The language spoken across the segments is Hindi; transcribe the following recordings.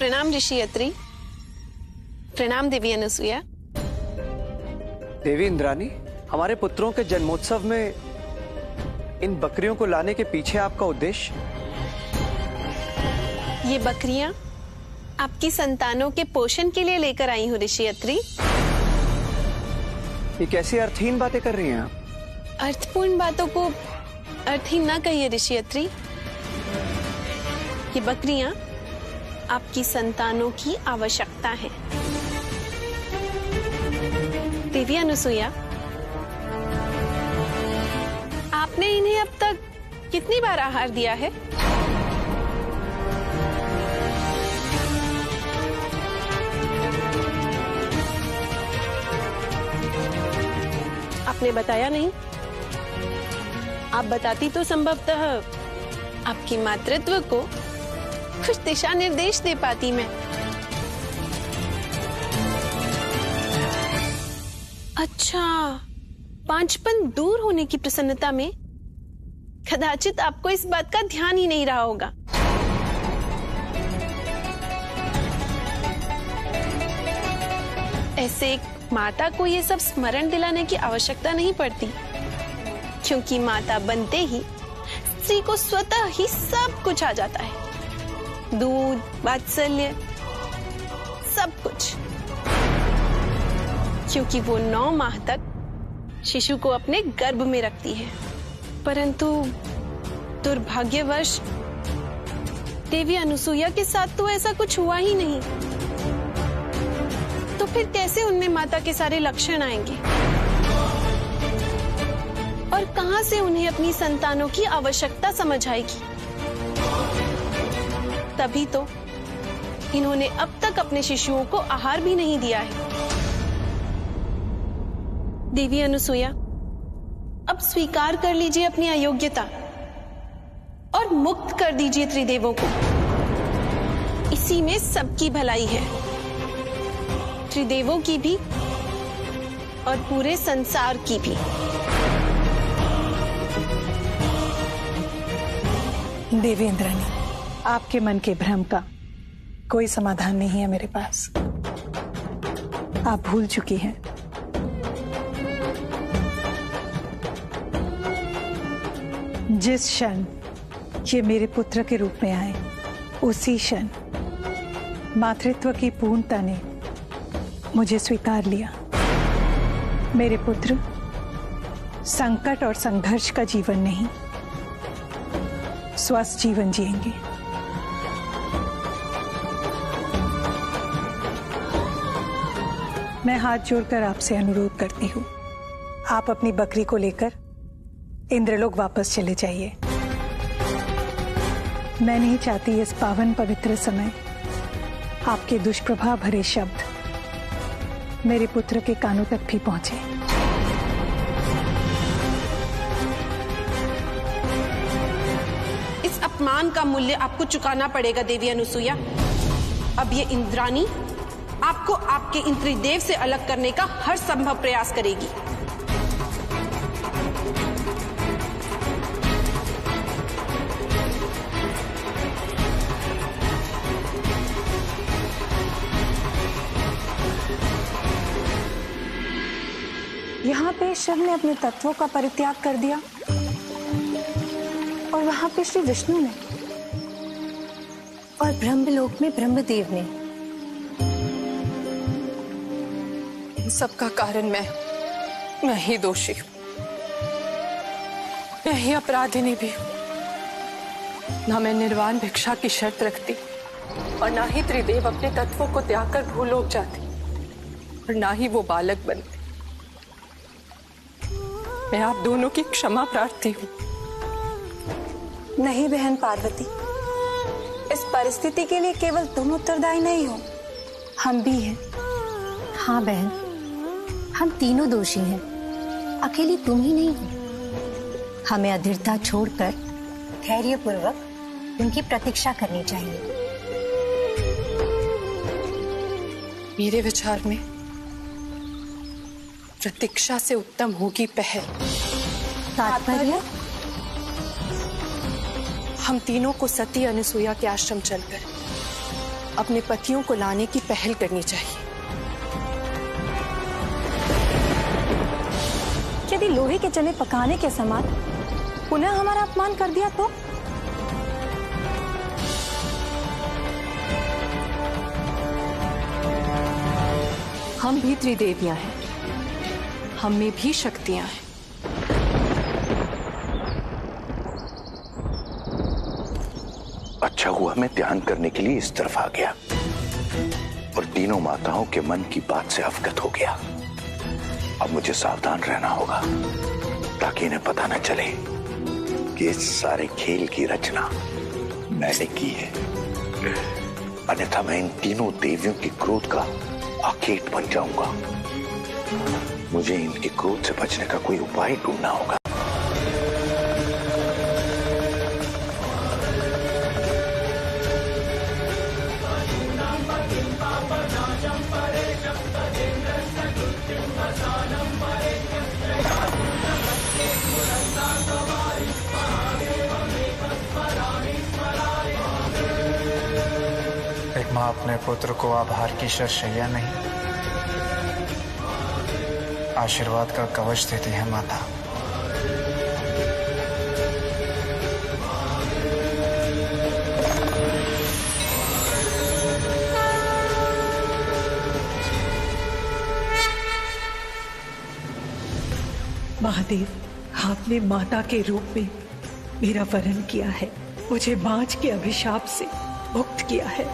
प्रणाम ऋषि अत्रि। प्रणाम देवी अनुसुईया। देवी इंद्राणी, हमारे पुत्रों के जन्मोत्सव में इन बकरियों को लाने के पीछे आपका उद्देश्य? ये बकरियां आपकी संतानों के पोषण के लिए लेकर आई हूँ ऋषि अत्रि। ये कैसी अर्थहीन बातें कर रही हैं आप? अर्थपूर्ण बातों को अर्थहीन ना कहिए ऋषि अत्रि। ये बकरियां आपकी संतानों की आवश्यकता है। देवी अनुसुईया, आपने इन्हें अब तक कितनी बार आहार दिया है? आपने बताया नहीं। आप बताती तो संभवतः आपकी मातृत्व को कुछ दिशा निर्देश दे पाती मैं। अच्छा, पांचपन दूर होने की प्रसन्नता में कदाचित आपको इस बात का ध्यान ही नहीं रहा होगा। ऐसे एक माता को ये सब स्मरण दिलाने की आवश्यकता नहीं पड़ती, क्योंकि माता बनते ही स्त्री को स्वतः ही सब कुछ आ जाता है। दूध, वात्सल्य, सब कुछ, क्योंकि वो 9 माह तक शिशु को अपने गर्भ में रखती है। परंतु दुर्भाग्यवश देवी अनुसुईया के साथ तो ऐसा कुछ हुआ ही नहीं। तो फिर कैसे उनमें माता के सारे लक्षण आएंगे और कहां से उन्हें अपनी संतानों की आवश्यकता समझ आएगी? तभी तो इन्होंने अब तक अपने शिशुओं को आहार भी नहीं दिया है। देवी अनुसुईया, अब स्वीकार कर लीजिए अपनी अयोग्यता और मुक्त कर दीजिए त्रिदेवों को। इसी में सबकी भलाई है, त्रिदेवों की भी और पूरे संसार की भी। देवी इंद्राणी, आपके मन के भ्रम का कोई समाधान नहीं है मेरे पास। आप भूल चुकी हैं। जिस क्षण ये मेरे पुत्र के रूप में आए, उसी क्षण मातृत्व की पूर्णता ने मुझे स्वीकार लिया। मेरे पुत्र संकट और संघर्ष का जीवन नहीं, स्वस्थ जीवन जिएंगे। मैं हाथ जोड़कर आपसे अनुरोध करती हूँ, आप अपनी बकरी को लेकर इंद्रलोक वापस चले जाइए। मैं नहीं चाहती इस पावन पवित्र समय आपके दुष्प्रभाव भरे शब्द मेरे पुत्र के कानों तक भी पहुंचे। इस अपमान का मूल्य आपको चुकाना पड़ेगा देवी अनुसुईया। अब ये इंद्राणी आपको आपके इन त्रिदेव से अलग करने का हर संभव प्रयास करेगी। यहाँ पे शिव ने अपने तत्वों का परित्याग कर दिया और वहां पे श्री विष्णु ने और ब्रह्मलोक में ब्रह्मदेव ने। इन सब का कारण मैं ही दोषी हूँ, मैं ही अपराधिनी भी हूँ। ना मैं निर्वाण भिक्षा की शर्त रखती और ना ही त्रिदेव अपने तत्वों को त्याग कर भूलोक जाती और ना ही वो बालक बनते। मैं आप दोनों की क्षमा प्रार्थी हूँ। नहीं बहन पार्वती, इस परिस्थिति के लिए केवल तुम उत्तरदायी नहीं हो, हम भी हैं। हाँ बहन, हम तीनों दोषी हैं, अकेली तुम ही नहीं हो। हमें अधीरता छोड़कर धैर्यपूर्वक उनकी प्रतीक्षा करनी चाहिए। मेरे विचार में प्रतीक्षा से उत्तम होगी पहल। तात्पर्य? हम तीनों को सती अनुसुईया के आश्रम चलकर अपने पतियों को लाने की पहल करनी चाहिए। यदि लोहे के चने पकाने के समान पुनः हमारा अपमान कर दिया तो? हम भी त्रिदेवियां हैं, हम में भी शक्तियां हैं। अच्छा हुआ मैं ध्यान करने के लिए इस तरफ आ गया और तीनों माताओं के मन की बात से अवगत हो गया। अब मुझे सावधान रहना होगा ताकि इन्हें पता न चले कि इस सारे खेल की रचना मैंने की है। अन्यथा मैं इन तीनों देवियों के क्रोध का आखेट बन जाऊंगा। मुझे इनके क्रोध से बचने का कोई उपाय ढूंढना होगा। एक माँ अपने पुत्र को आभार की शरशैया नहीं, आशीर्वाद का कवच देती है माता। महादेव, आपने माता के रूप में मेरा वरण किया है, मुझे बांझ के अभिशाप से मुक्त किया है।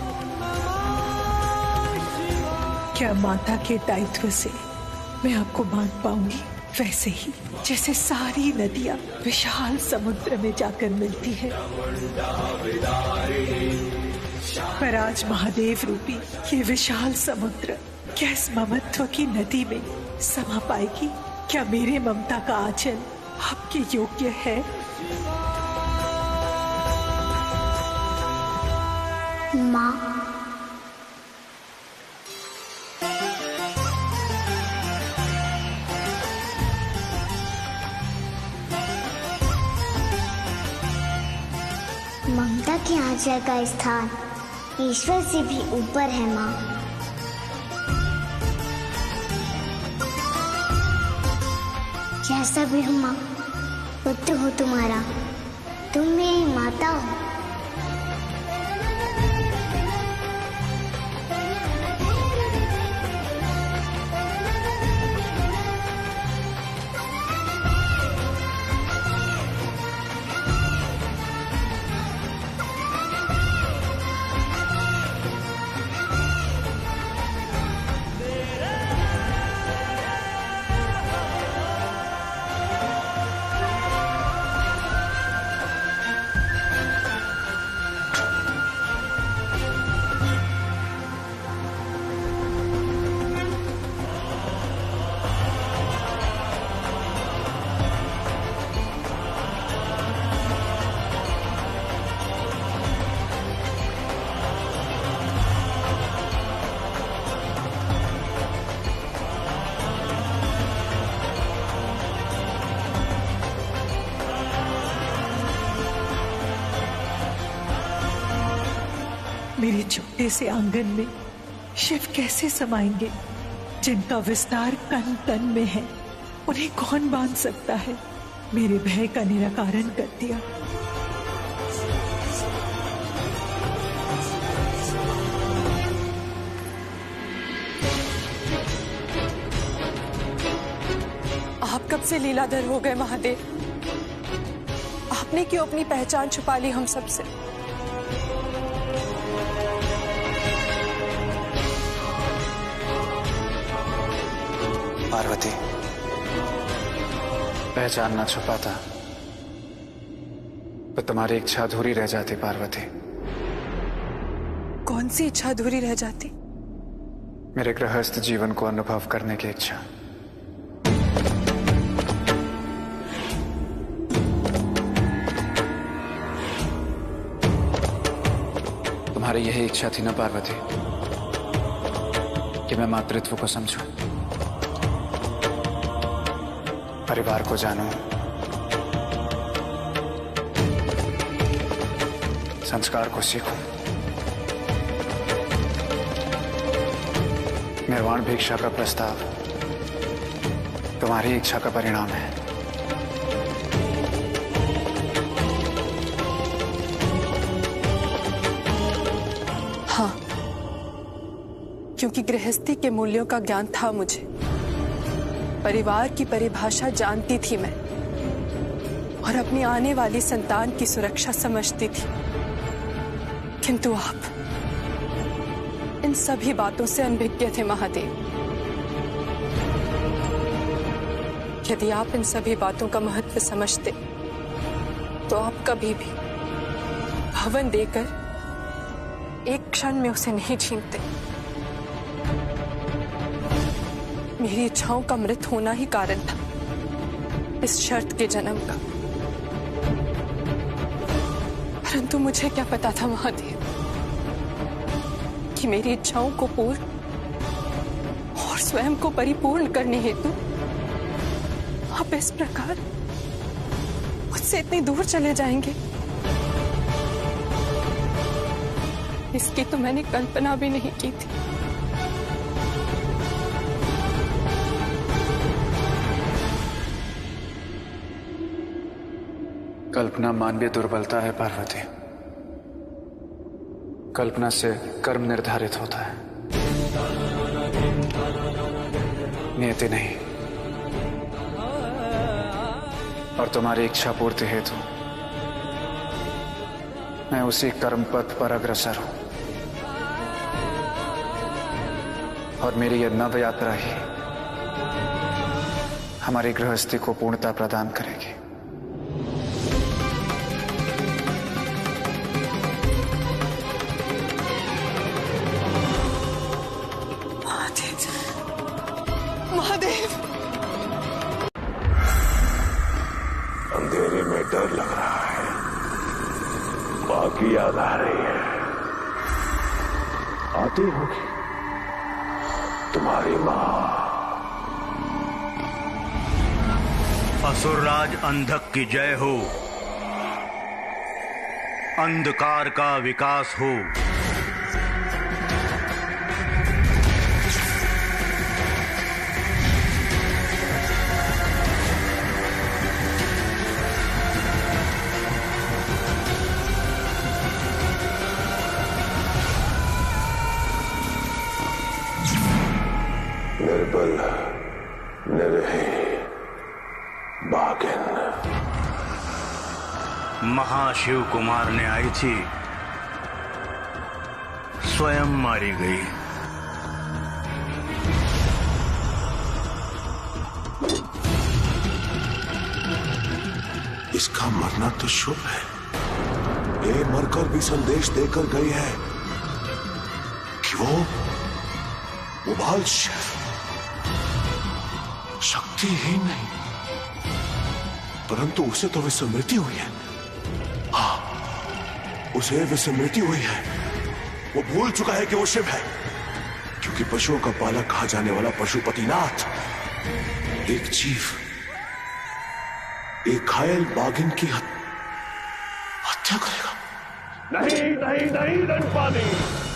क्या माता के दायित्व से मैं आपको बांध पाऊंगी? वैसे ही जैसे सारी नदियां विशाल समुद्र में जाकर मिलती है। पर आज महादेव रूपी ये विशाल समुद्र क्या इस ममत्व की नदी में समा पाएगी? क्या मेरे ममता का आंचल आपके योग्य है? माँ, ममता के आंचल का स्थान ईश्वर से भी ऊपर है माँ। जैसा भी हो माँ, पुत्र हो तुम्हारा, तुम मेरी माता हो। मेरे छोटे से आंगन में शिव कैसे समाएंगे? जिनका विस्तार कण कण में है, उन्हें कौन बांध सकता है? मेरे भय का निराकरण कर दिया। आप कब से लीलाधर हो गए महादेव? आपने क्यों अपनी पहचान छुपा ली हम सबसे? पार्वती, पहचान ना छुपाता तो तुम्हारी इच्छा अधूरी रह जाती। पार्वती, कौन सी इच्छा अधूरी रह जाती? मेरे गृहस्थ जीवन को अनुभव करने की इच्छा। तुम्हारी यही इच्छा थी ना पार्वती, कि मैं मातृत्व को समझूं, परिवार को जानूं, संस्कार को सीखूं। निर्वाण भिक्षा का प्रस्ताव तुम्हारी इच्छा का परिणाम है। हाँ, क्योंकि गृहस्थी के मूल्यों का ज्ञान था मुझे, परिवार की परिभाषा जानती थी मैं, और अपनी आने वाली संतान की सुरक्षा समझती थी। किंतु आप इन सभी बातों से अनभिज्ञ थे महादेव। यदि आप इन सभी बातों का महत्व समझते तो आप कभी भी भवन देकर एक क्षण में उसे नहीं छीनते। मेरी इच्छाओं का मृत होना ही कारण था इस शर्त के जन्म का। परंतु मुझे क्या पता था महादेव कि मेरी इच्छाओं को पूर्ण और स्वयं को परिपूर्ण करने हेतु आप इस प्रकार मुझसे इतनी दूर चले जाएंगे, इसकी तो मैंने कल्पना भी नहीं की थी। कल्पना मानवीय दुर्बलता है पार्वती। कल्पना से कर्म निर्धारित होता है, नियति नहीं। और तुम्हारी इच्छा पूर्ति हेतु मैं उसी कर्म पथ पर अग्रसर हूं, और मेरी यह नव यात्रा ही हमारी गृहस्थी को पूर्णता प्रदान करेगी। महादेव, अंधेरे में डर लग रहा है, बाकी याद आ रही है। आती होगी तुम्हारी मां। असुरराज अंधक की जय हो, अंधकार का विकास हो। निर्बल निर्भय भागिन महाशिव कुमार ने आई थी, स्वयं मारी गई। इसका मरना तो शुभ है। ये मरकर भी संदेश देकर गई है कि वो उबाल शक्ति ही नहीं, परंतु उसे तो विस्मृति हुई है। हाँ, उसे विस्मृति हुई है। वो भूल चुका है कि वो शिव है, क्योंकि पशुओं का पालक कहा जाने वाला पशुपतिनाथ एक जीव, एक घायल बाघिन की हत्या करेगा। नहीं नहीं नहीं दंडपानी,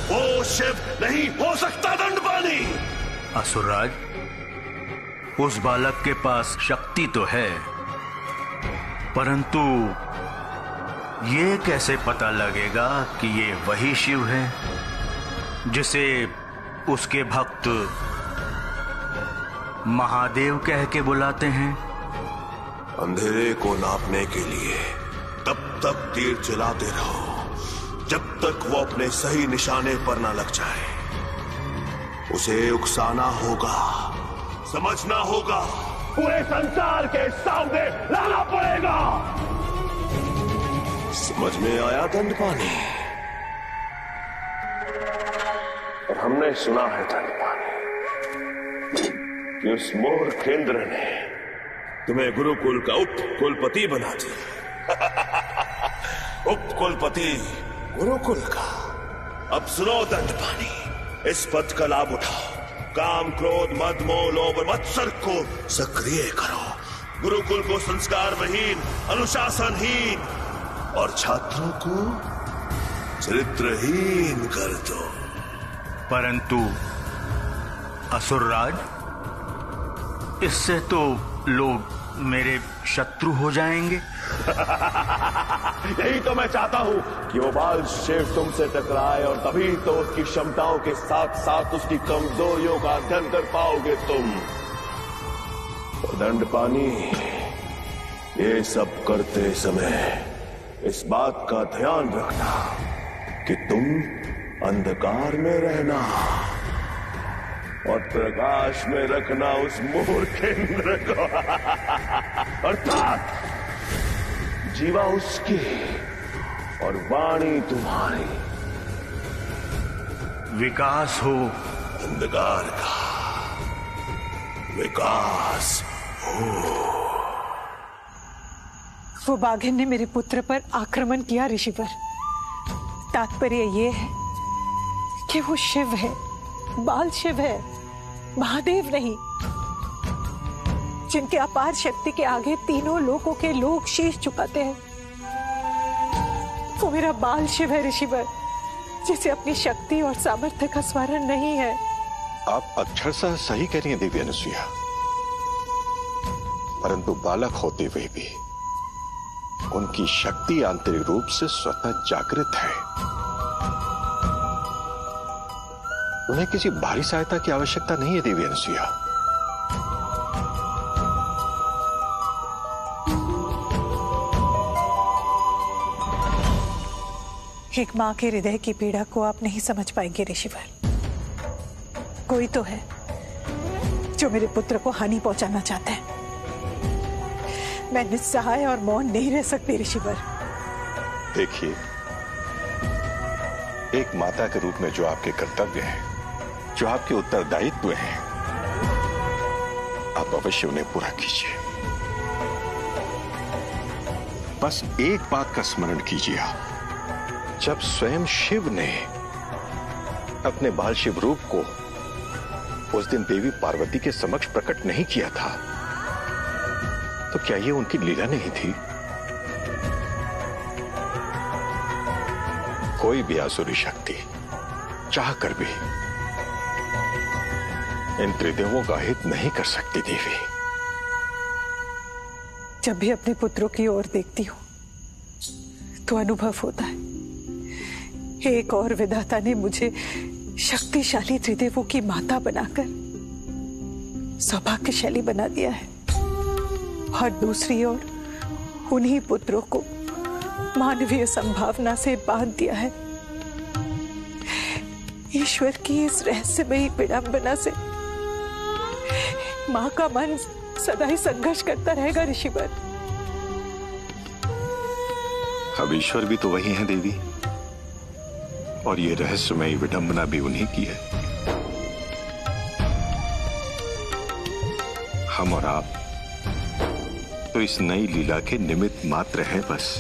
वो शिव नहीं हो सकता दंडपानी। असुरराज, उस बालक के पास शक्ति तो है, परंतु ये कैसे पता लगेगा कि ये वही शिव है जिसे उसके भक्त महादेव कह के बुलाते हैं? अंधेरे को नापने के लिए तब तक तीर चलाते रहो जब तक वो अपने सही निशाने पर न लग जाए। उसे उकसाना होगा, समझना होगा, पूरे संसार के सामने लाना पड़ेगा। समझ में आया दंडपानी? और हमने सुना है दंडपानी कि उस मूर्ख इंद्र ने तुम्हें गुरुकुल का उप कुलपति बना दिया। उप कुलपति गुरुकुल का। अब सुनो दंडपानी, इस पद का लाभ उठाओ। काम, क्रोध, मद, मोह, लोभ और मत्सर को सक्रिय करो। गुरुकुल को संस्कारविहीन, अनुशासनहीन और छात्रों को चरित्रहीन कर दो। परंतु असुरराज, इससे तो लोग मेरे शत्रु हो जाएंगे। यही तो मैं चाहता हूं कि वो बाल शिव तुमसे टकराए और तभी तो उसकी क्षमताओं के साथ साथ उसकी कमजोरियों का अध्ययन कर पाओगे तुम। तो दंडपानी, ये सब करते समय इस बात का ध्यान रखना कि तुम अंधकार में रहना और प्रकाश में रखना उस मूर्ख इंद्र को। अर्थात जीवा उसकी और वाणी तुम्हारी। विकास हो अंधकार का, विकास हो। वो बाघिन ने मेरे पुत्र पर आक्रमण किया ऋषिवर। तात्पर्य ये है कि वो शिव है, बाल शिव है, महादेव नहीं, जिनके अपार शक्ति के आगे तीनों लोकों के लोग शीश झुकाते हैं। वो मेरा बाल शिव है ऋषिवर, जिसे अपनी शक्ति और सामर्थ्य का स्मरण नहीं है। आप अक्षरशः सही कह रही हैं देवी अनुसुईया, परंतु बालक होते हुए भी उनकी शक्ति आंतरिक रूप से स्वतः जागृत है। उन्हें किसी बाहरी सहायता की आवश्यकता नहीं है देवी अनुसुईया। एक मां के हृदय की पीड़ा को आप नहीं समझ पाएंगे ऋषिवर। कोई तो है जो मेरे पुत्र को हानि पहुंचाना चाहता है। मैं निस्सहाय और मौन नहीं रह सकती ऋषिवर। देखिए, एक माता के रूप में जो आपके कर्तव्य हैं, जो आपके उत्तरदायित्व हैं, आप अवश्य उन्हें पूरा कीजिए। बस एक बात का स्मरण कीजिए आप, जब स्वयं शिव ने अपने बाल शिव रूप को उस दिन देवी पार्वती के समक्ष प्रकट नहीं किया था, तो क्या ये उनकी लीला नहीं थी? कोई भी आसुरी शक्ति चाह कर भी इन त्रिदेवों का हित नहीं कर सकती देवी। जब भी अपने पुत्रों की ओर देखती हूं तो अनुभव होता है, एक और विधाता ने मुझे शक्तिशाली त्रिदेवों की माता बनाकर सौभाग्यशाली बना दिया है, और दूसरी ओर उन्हीं पुत्रों को मानवीय संभावना से बांध दिया है। ईश्वर की इस रहस्यमयी विडंबना से मां का मन सदा ही संघर्ष करता रहेगा ऋषिवर। अब ईश्वर भी तो वही है देवी, और ये रहस्यमयी विडंबना भी उन्हीं की है। हम और आप तो इस नई लीला के निमित्त मात्र हैं बस।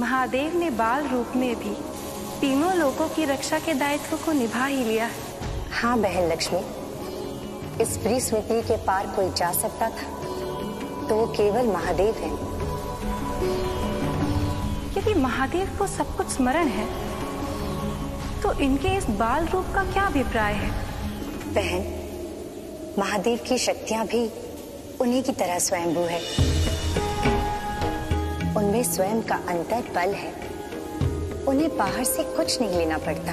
महादेव ने बाल रूप में भी तीनों लोगों की रक्षा के दायित्व को निभा ही लिया है। हाँ बहन लक्ष्मी, इस स्मृति के पार कोई जा सकता था तो वो केवल महादेव है। यदि महादेव को सब कुछ स्मरण है तो इनके इस बाल रूप का क्या अभिप्राय है? बहन, महादेव की शक्तियां भी उन्हीं की तरह स्वयंभू है। उनमें स्वयं का अंतर बल है। उन्हें बाहर से कुछ नहीं लेना पड़ता।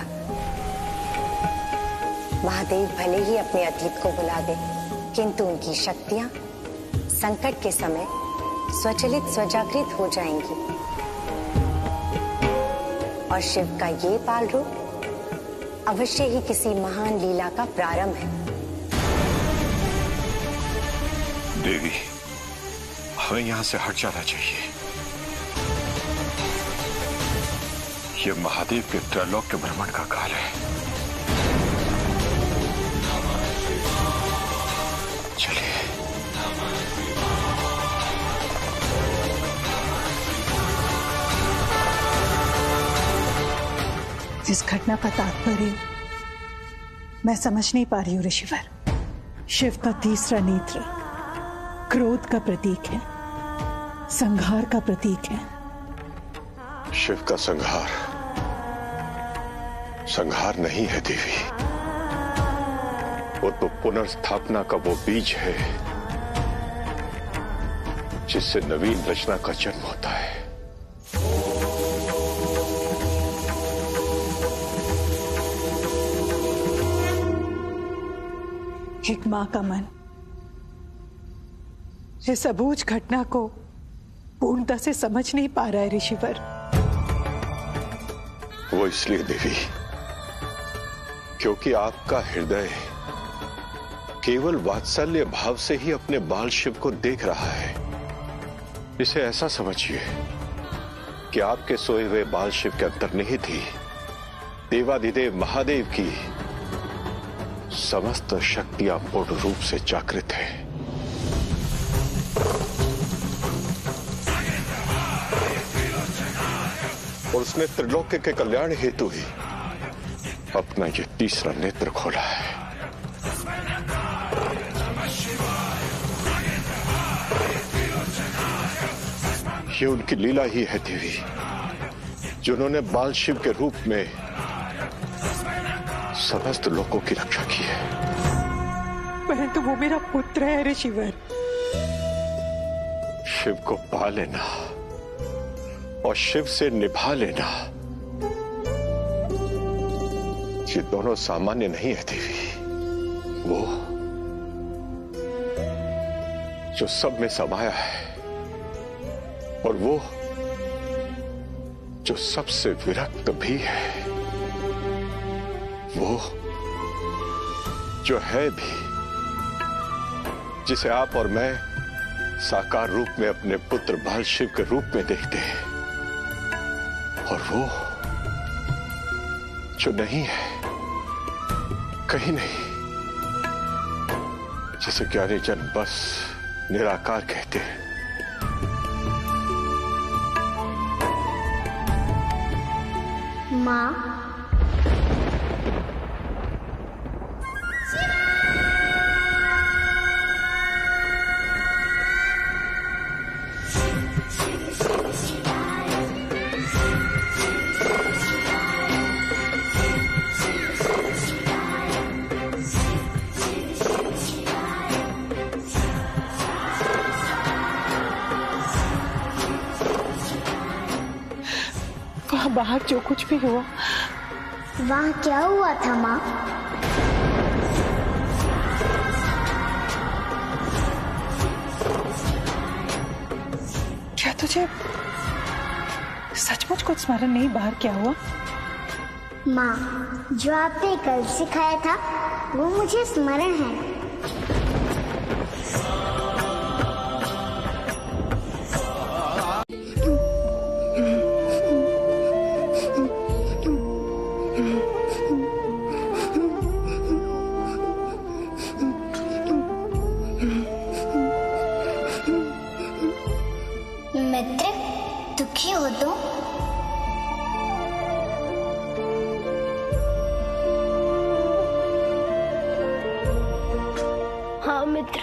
महादेव भले ही अपने अतीत को बुला दे, किंतु उनकी शक्तियां संकट के समय स्वचलित स्वजागृत हो जाएंगी। और शिव का ये बाल रूप अवश्य ही किसी महान लीला का प्रारंभ है। देवी, हमें यहाँ से हट जाना चाहिए। ये महादेव के त्रैलोक के भ्रमण का काल है। चलिए। इस घटना का तात्पर्य मैं समझ नहीं पा रही हूँ ऋषिवर। शिव का तीसरा नेत्र क्रोध का प्रतीक है, संहार का प्रतीक है। शिव का संहार नहीं है देवी, वो तो पुनर्स्थापना का वो बीज है जिससे नवीन रचना का जन्म होता है। एक मां का मन इस अबूझ घटना को पूर्णता से समझ नहीं पा रहा है ऋषिवर। वो इसलिए देवी क्योंकि आपका हृदय केवल वात्सल्य भाव से ही अपने बाल शिव को देख रहा है। इसे ऐसा समझिए कि आपके सोए हुए बाल शिव के अंतर्निहित ही देवाधिदेव महादेव की समस्त शक्तियां पूर्ण रूप से जागृत है। और उसने त्रिलोक्य के कल्याण हेतु ही अपना ये तीसरा नेत्र खोला है। ये उनकी लीला ही है देवी, जिन्होंने बाल शिव के रूप में समस्त लोगों की रक्षा की है। परंतु वो मेरा पुत्र है ऋषिवर। शिव को पा लेना और शिव से निभा लेना, ये दोनों सामान्य नहीं है देवी। वो जो सब में समाया है और वो जो सबसे विरक्त भी है, वो जो है भी, जिसे आप और मैं साकार रूप में अपने पुत्र बाल शिव के रूप में देखते हैं, और वो जो नहीं है, कहीं नहीं, जिसे ज्ञानी जन बस निराकार कहते हैं। माँ, बाहर जो कुछ भी हुआ, वहाँ क्या हुआ था माँ? क्या तुझे सचमुच कुछ स्मरण नहीं बाहर क्या हुआ? माँ, जो आपने कल सिखाया था वो मुझे स्मरण है। मित्र, दुखी हो तो? हाँ मित्र,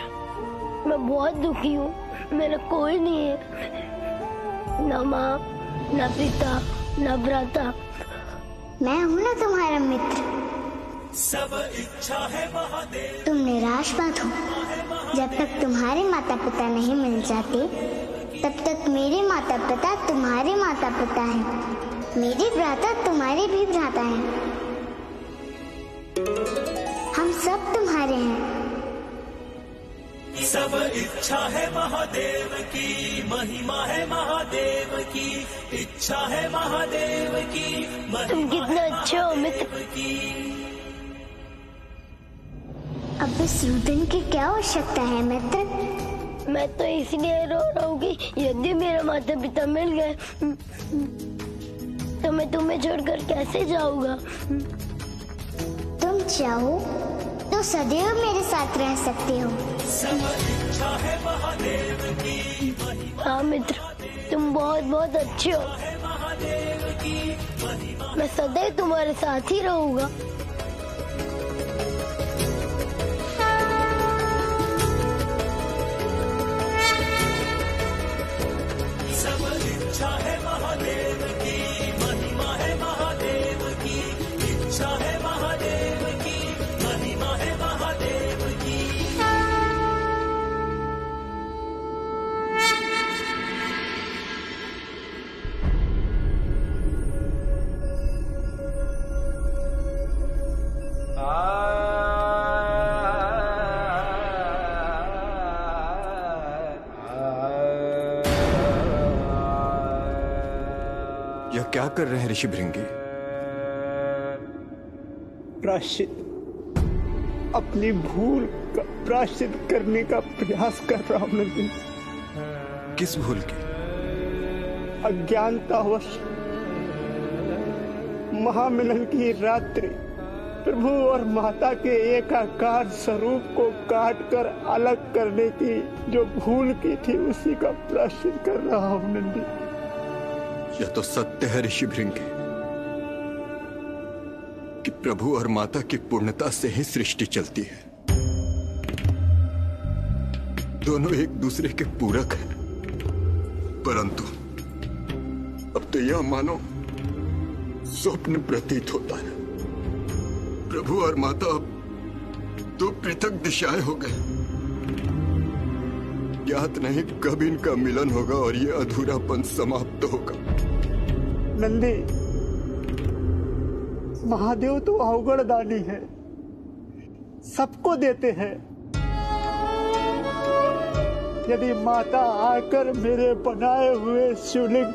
मैं बहुत दुखी हूँ। मेरा कोई नहीं है, न माँ, न पिता, न भ्राता। मैं हूँ ना तुम्हारा मित्र। सब इच्छा है तुम निराश मत हो। जब तक तुम्हारे माता पिता नहीं मिल जाते तब तक मेरे माता पिता तुम्हारे माता पिता हैं, मेरे भ्राता तुम्हारे भी भ्राता हैं, हम सब तुम्हारे हैं। सब इच्छा है महादेव की, महिमा है महादेव की, इच्छा है महादेव की, तुम कितना अच्छे हो मित्र। अब इस रुदन की क्या आवश्यकता है मित्र? मैं तो इसलिए रो रहा हूँ कि यदि मेरे माता पिता मिल गए तो मैं तुम्हें छोड़कर कैसे जाऊंगा। तुम चाहो तो सदैव मेरे साथ रह सकते हो। सब इच्छा है महादेव की, हाँ मित्र, तुम बहुत बहुत अच्छे हो। मैं सदैव तुम्हारे साथ ही रहूंगा। सब इच्छा है महादेव की, महिमा है महादेव की, इच्छा है महादेव की, महिमा है महादेव की। यह क्या कर रहे हैं ऋषि भृंगी? प्रायश्चित, अपनी भूल का प्रायश्चित करने का प्रयास कर रहा हूं नंदिनी। किस भूल की? अज्ञानतावश महामिलन की रात्रि प्रभु और माता के एकाकार स्वरूप को काटकर अलग करने की जो भूल की थी उसी का प्रायश्चित कर रहा हूं नंदी। यह तो सत्य है ऋषि भृंगी कि प्रभु और माता की पूर्णता से ही सृष्टि चलती है। दोनों एक दूसरे के पूरक हैं, परंतु अब तो यह मानो स्वप्न प्रतीत होता है। प्रभु और माता अब दो पृथक दिशाएं हो गए। ज्ञात नहीं कब इनका मिलन होगा और ये अधूरापन समाप्त होगा। नंदी, महादेव तो अवगढ़ दानी है, सबको देते हैं। यदि माता आकर मेरे बनाए हुए शिवलिंग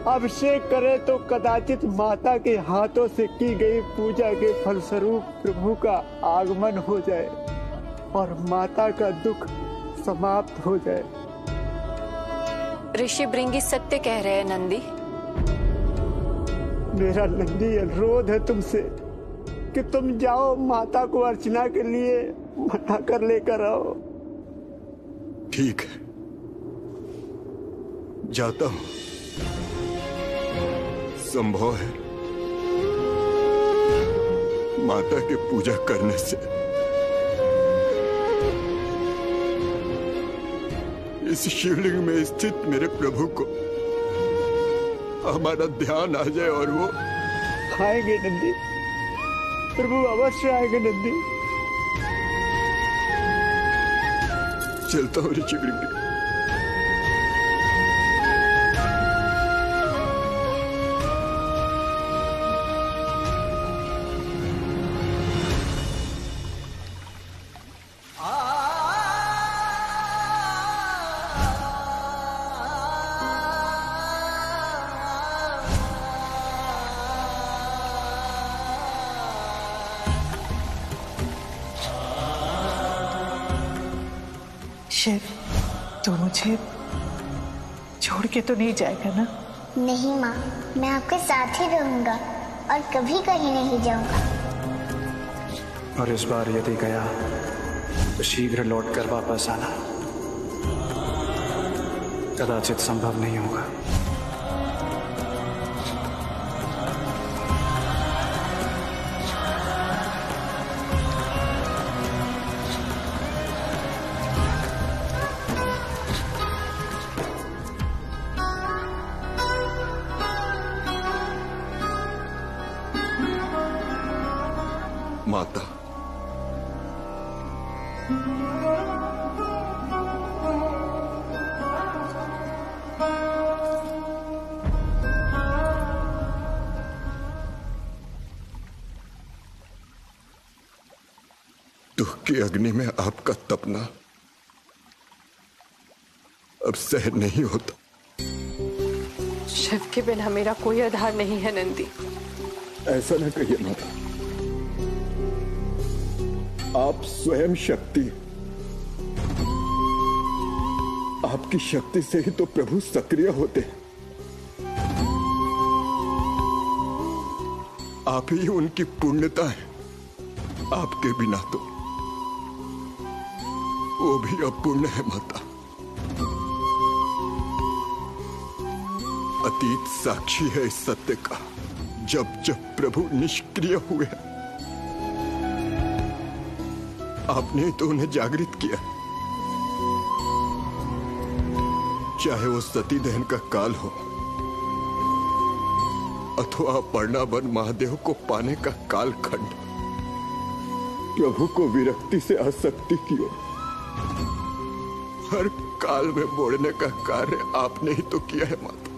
अभिषेक करे तो कदाचित माता के हाथों से की गई पूजा के फलस्वरूप प्रभु का आगमन हो जाए और माता का दुख समाप्त हो जाए। ऋषि भृंगी सत्य कह रहे हैं नंदी। मेरा नंदी अनुरोध है तुमसे कि तुम जाओ, माता को अर्चना के लिए मना कर लेकर आओ। ठीक है, जाता हूं। संभव है माता की पूजा करने से इस शिवलिंग में स्थित मेरे प्रभु को हमारा ध्यान आ जाए और वो आएंगे नंदी, प्रभु अवश्य आएंगे नंदी। चलता हूँ ऋषि भृंगी। शिव, तू मुझे छोड़ के तो नहीं जाएगा ना? नहीं माँ, मैं आपके साथ ही रहूंगा और कभी कहीं नहीं जाऊंगा। और इस बार यदि गया तो शीघ्र लौटकर वापस आना कदाचित संभव नहीं होगा। माता, दुख की अग्नि में आपका तपना अब सहन नहीं होता। शिव के बिना मेरा कोई आधार नहीं है नंदी। ऐसा न कहिए माता, आप स्वयं शक्ति, आपकी शक्ति से ही तो प्रभु सक्रिय होते हैं। आप ही उनकी पूर्णता है, आपके बिना तो वो भी अपूर्ण है माता। अतीत साक्षी है इस सत्य का, जब जब प्रभु निष्क्रिय हुए आपने तो उन्हें जागृत किया। चाहे वो सती दहन का काल हो अथवा पर्णावन महादेव को पाने का कालखंड, प्रभु को विरक्ति से आसक्ति की ओर हर काल में मोड़ने का कार्य आपने ही तो किया है माता।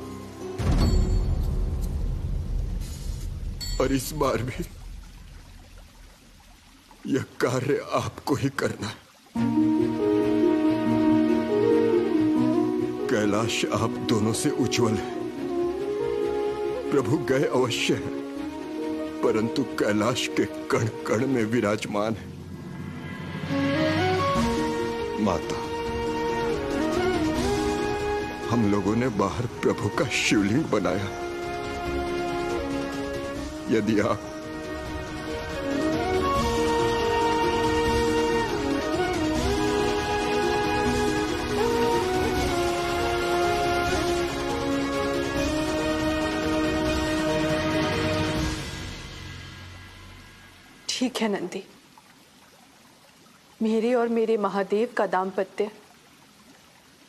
और इस बार भी यह कार्य आपको ही करना है। कैलाश आप दोनों से उज्जवल है। प्रभु गए अवश्य है, परंतु कैलाश के कण कण में विराजमान है। माता, हम लोगों ने बाहर प्रभु का शिवलिंग बनाया। यदि आप ठीक है नंदी, मेरे और मेरे महादेव का दाम्पत्य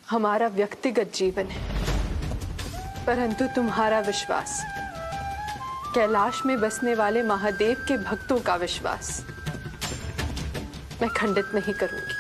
हमारा व्यक्तिगत जीवन है, परंतु तुम्हारा विश्वास, कैलाश में बसने वाले महादेव के भक्तों का विश्वास मैं खंडित नहीं करूंगी।